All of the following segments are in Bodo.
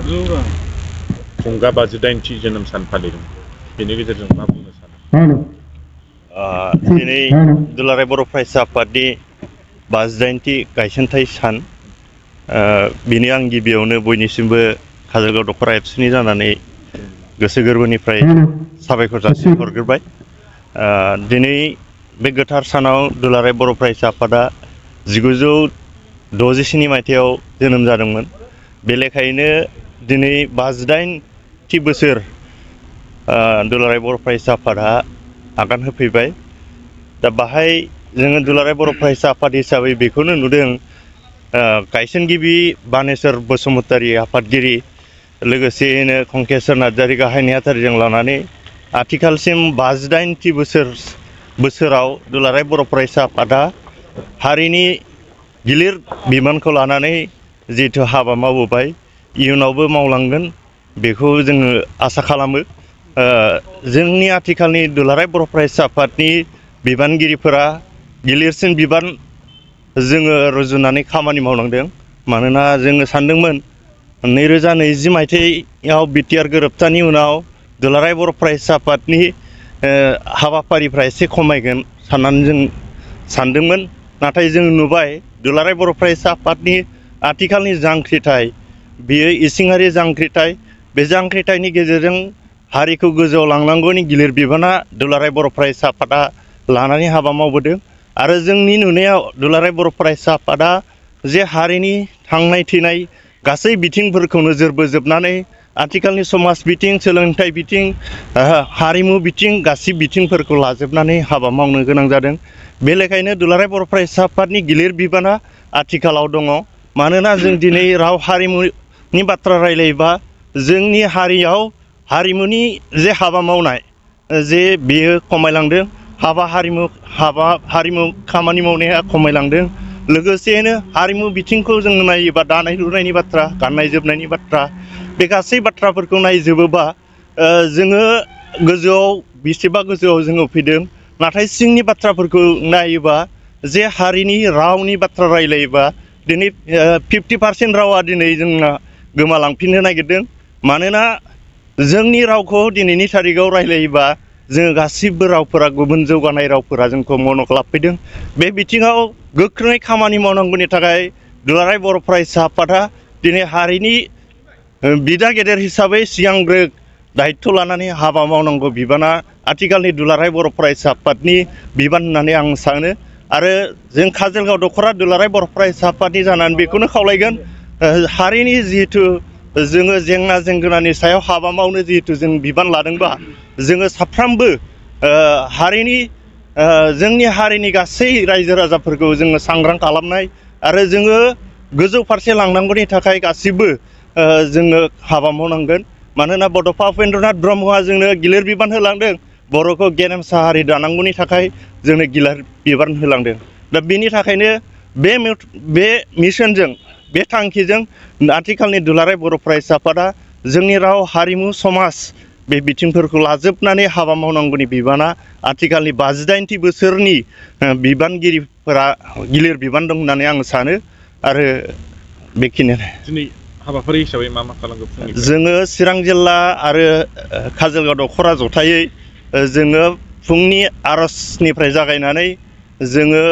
थुंगा 58थि जोनोम सान फालिदों बेनि गेजेरजों मा बुंनो सानो? दिनै दुलाराय बर' फरायसा आफादनि 58थि गायसनथाइ सान बिनि आं गिबियावनो बयनिसिमबो काजलगाव दख'रा एबसुनि जानानै गोसो गोरबोनिफ्राय साबायखर जासिहरग्रोबाय। दिनै बे गोथार सानाव दुलाराय बर' फरायसा आफादा 1967 मायथाइयाव जोनोम जादोंमोन। बे लेखायैनो दिनै 58थि बोसोर दुलाराय बर' फरायसा आफादा आगान होफैबाय। दा बाहाय जोङो दुलाराय बर' फरायसा आफाद हिसाबै बेखौनो नुदों गायसनगिरि बानेस्वर बसुमतारी आफादगिरि लोगोसेयैनो खंकेश्वर नार्जारी गाहाय नेहाथारिजों लानानै आथिखालसिम 58थि बोसोराव दुलाराय बर' फरायसा आफादा हारिनि गिलिर बिबानखौ लानानै जिहेथु हाबा मावबोबाय इयुनावबो मावलांगोन बेखौ जोङो आसा खालामो। जोंनि आथिखालनि दुलाराय बर' फरायसा आफादनि बिबानगिरिफोरा गिलिरसिन बिबान जोङो रुजुनानै खामानि मावनांदों। मानोना जोङो सानदोंमोन 2020 मायथाइयाव बिटिआर गोरोबथानि उनाव दुलाराय बर' फरायसा आफादनि हाबाफारिफ्रा एसे खमायगोन साननानै जों सानदोंमोन। नाथाय जों नुबाय दुलाराय बर' फरायसा आफादनि आथिखालनि जांख्रिथाय बेयो इसिङारि जांख्रिथाय। बे जांख्रिथायनि गेजेरजों हारिखौ गोजौआव लांनांगौनि गिलिर बिबाना दुलाराय बर' फरायसा आफादा लानानै हाबा मावबोदों। आरो जोंनि नुनायाव दुलाराय बर' फरायसा आफादा जे हारिनि थांनाय थैनाय गासै बिथिंफोरखौ नोजोर बोजोबनानै आथिखालनि समाज बिथिं, सोलोंथाइ बिथिं, हारिमु बिथिं गासै बिथिंफोरखौ लाजोबनानै हाबा मावनो गोनां जादों। बे लेखायनो दुलाराय बर' फरायसा आफादनि गिलिर बिबाना आथिखालाव दङ। मानोना जों दिनै राव हारिमुनि बाथ्रा रायलायोबा जोंनि हारियाव हारिमुनि जे हाबा मावनाय जे बेयो खमायलांदों। हारिमु खामानि मावनाया खमायलांदों। लोगोसेनो हारिमु बिथिंखौ जों नायोबा दानाय लुनायनि बाथ्रा, गाननाय जोमनायनि बाथ्रा, बे गासै बाथ्राफोरखौ नायजोबोबा जोङो गोजौआव बेसेबा गोजौआव जोङो फैदों। नाथाय सिंनि बाथ्राफोरखौ नायोबा जे हारिनि रावनि बाथ्रा रायलायोबा दिनै 50% रावा दिनै जोंना गोमालांफिननो नागिरदों। मानोना जोंनि रावखौ दिनैनि थारिखआव रायलायोबा जोङो गासिबो रावफोरा गुबुन जौगानाय रावफोरा जोंखौ मनक लाफैदों। बे बिथिङाव गोख्रोङै खामानि मावनांगौनि थाखाय दुलाराय बर' फरायसा आफादा दिनै हारिनि बिदा गेदेर हिसाबै सिगांग्रो दायित्व लानानै हाबा मावनांगौ बिबाना आथिखालनि दुलाराय बर' फरायसा आफादनि बिबान होननानै आं सानो। आरो जों काजलगाव दख'रा दुलाराय बर' फरायसा आफादनि जानानै बेखौनो खावलायगोन हारिनि जिहेथु जोङो जेंना जेंगोनानि सायाव हाबा मावनो जिहेथु जों बिबान लादोंबा जोङो साफ्रोमबो हारिनि जोंनि हारिनि गासै रायजो राजाफोरखौ जोङो सांग्रां खालामनाय आरो जोङो गोजौ फारसे लांनांगौनि थाखाय गासिबो जोङो हाबा मावनांगोन। मानोना बड'फा उपेन्द्रनाथ ब्रह्मआ जोंनो गिलिर बिबान होलांदों बर'खौ गेरेमसा हारि दानांगौनि थाखाय जोंनो गिलिर बिबान होलांदों। दा बेनि थाखायनो बे मिशनजों बे थांखिजों आथिखालनि दुलाराय बर' फरायसा आफादा जोंनि राव हारिमु समाज बे बिथिंफोरखौ लाजोबनानै हाबा मावनांगौनि बिबाना आथिखालनि 58थि बोसोरनि बिबानगिरिफोरा गिलिर बिबान दं होननानै आं सानो। आरो बेखिनियानो। दिनै हाबाफारि हिसाबै मा मा खालामगोन? जोङो चिरां जिल्ला आरो काजलगाव दख'रा जथायै जोङो फुंनि आर'जनिफ्राय जागायनानै जोङो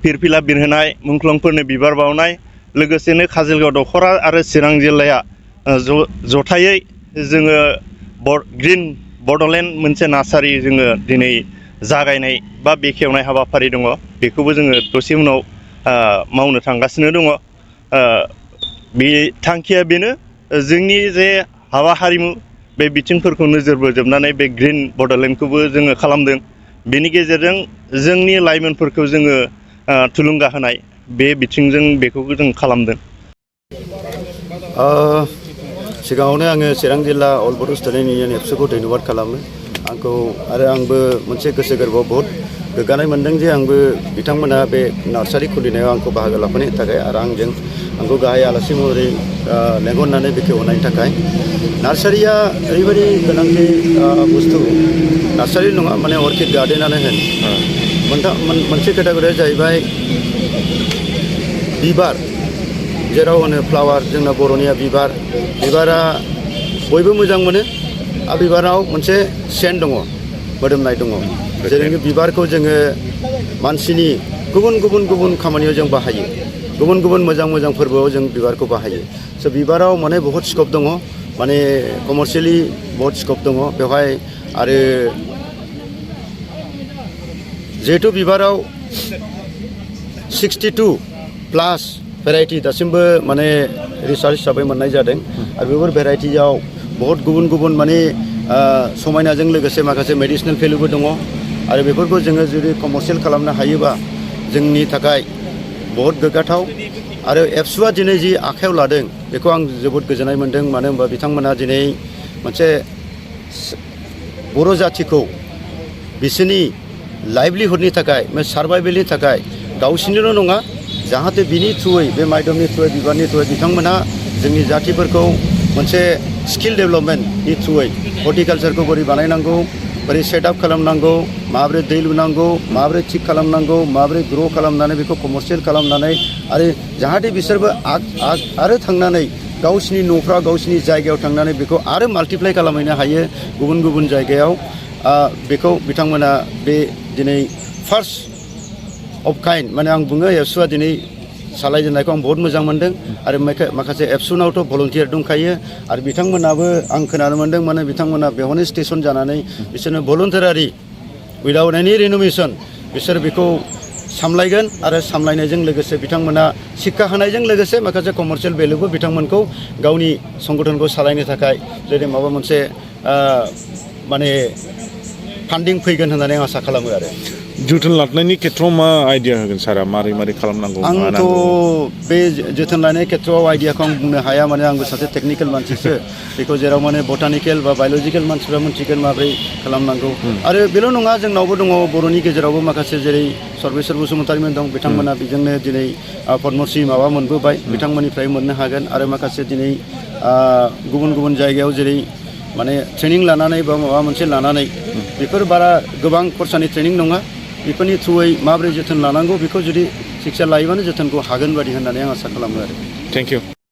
फिरफिला बिरहोनाय, मुंख्लंफोरनो बिबार बावनाय, लोगोसेनो काजलगाव दख'रा आरो चिरां जिल्लाया जथायै जोङो ग्रिन बड'लेण्ड मोनसे नार्सारि जोङो दिनै जागायनाय बा बेखेवनाय हाबाफारि दङ। बेखौबो जोङो दसे उनाव मावनो थांगासिनो दङ। बे थांखिया बेनो जोंनि जे हाबा हारिमु बे बिथिंफोरखौ नोजोर बोजोबनानै बे ग्रिन बड'लेण्डखौबो जोङो खालामदों। बेनि गेजेरजों जोंनि लाइमोनफोरखौ जोङो थुलुंगा होनाय बे बिथिंजों बेखौबो जों खालामदों। सिगाङावनो आङो चिरां जिल्ला अल बड' स्टुडेन्ट इउनियन एबसुखौ धन्यबाद खालामो। आंबो मोनसे गोसो गोरबोआव बहुद गोग्गानाय मोनदों जे आंबो बिथांमोना बे नार्सारि खुलिनायाव आंखौ बाहागो लाफानायनि थाखाय आरो आंखौ गाहाय आलासि महरै लेंहरनानै बेखेवनायनि थाखाय। नार्सारिया ओरैबायदि गोनांथि बुस्थु, नार्सारि नङा माने अर्किड गार्डेनानो होन, मोनसे केटेगरिया जाहैबाय जेराव होनो फ्लावार जोंना बर'निया बिबारा बयबो मोजां मोनो आरो बिबाराव मोनसे सेन्ट दङ मोदोमनाय दङ जेरै बिबारखौ जोङो मानसिनि गुबुन खामानियाव जों बाहायो गुबुन मोजां फोरबोआव जों बिबारखौ बाहायो स' बिबाराव माने बहुत स्कप दङ माने कमार्शियेलि बहुत स्कप दङ बेवहाय आरो जिहेतु बिबाराव 62+ भेराइटि दासिमबो माने रिसार्च हिसाबै मोननाय जादों आरो बेफोर भेराइटियाव बहुत गुबुन माने समायनाजों लोगोसे माखासे मेडिसिनेल भेलुबो दङ आरो बेफोरखौ जोङो जुदि कमार्शियेल खालामनो हायोबा जोंनि थाखाय बहुत गोग्गाथाव आरो एबसुआ दिनै जि आखायाव लादों बेखौ आं जोबोद गोजोननाय मोन्दों मानो होनबा बिथांमोना दिनै मोनसे बर' जाथिखौ बिसोरनि लाइभलिहुडनि थाखाय सार्भाइभेलनि थाखाय गावसिनिल' नङा जाहाथे बिनि थ्रुयै बे माइदमनि थ्रुयै बिबारनि थ्रुयै बिथांमोना जोंनि जाथिफोरखौ मोनसे स्किल डेभेलपमेन्टनि थ्रुयै हर्टिकालचारखौ बोरै बानायनांगौ बोरै सेटआप खालामनांगौ माबोरै दै लुनांगौ माबोरै थिक खालामनांगौ माबोरै ग्र' खालामनानै बेखौ कमार्शियेल खालामनानै आरो जाहाथे बिसोरबो आरो थांनानै गावसिनि न'फ्राव गावसिनि जायगायाव थांनानै बेखौ आरो माल्टिप्लाइ खालामहैनो हायो गुबुन जायगायाव बेखौ बिथांमोना बे दिनै फार्स्ट अफ काइन्ड माने आं बुङो एबसुआ दिनै सालायजेननायखौ आं बहुत मोजां मोन्दों आरो माखासे एबसुनावथ' भलन्टियार दंखायो आरो बिथांमोनाबो आं खोनानो मोन्दों माने बिथांमोना बेवहायनो स्टेसन जानानै बिसोरनो भलन्टारि उइदाउट एनि रिन'भेसन बिसोर बेखौ सामलायगोन आरो सामलायनायजों लोगोसे बिथांमोना शिक्षा होनायजों लोगोसे माखासे कमार्शियेल भेलुबो बिथांमोनखौ गावनि संगठनखौ सालायनो थाखाय जुदि माबा मोनसे माने फान्डिं फैगोन होननानै आं आसा खालामो आरो जोथोन लानायनि खेथ्रआव मा आइडिया होगोन सारा मारै खालामनांगौ आंथ' बे जोथोन लानाय खेथ्रआव आइडियाखौ आं बुंनो हाया माने आंबो सासे टेकनिकेल मानसिसो बेखौ जेराव माने बटानिकेल बा बाय'लजिकेल मानसिफ्रा मिन्थिगोन माबोरै खालामनांगौ आरो बेल' नङा जोंनावबो दङ बर'नि गेजेरावबो माखासे जेरै सर्बेश्वर बसुमतारीमोन दं बिथांमोना बेजोंनो दिनै पद्मश्री माबा मोनबोबाय बिथांमोननिफ्राय मोननो हागोन आरो माखासे दिनै गुबुन जायगायाव जेरै माने ट्रेनिं लानानै बा माबा मोनसे लानानै बेफोर बारा गोबां खरसानि ट्रेनिं नङा बेफोरनि थ्रुयै माबोरै जोथोन लानांगौ बेखौ जुदि शिक्षा लायोबानो जोथोनखौ हागोन बादि होननानै आं आसा खालामो आरो थेंक इउ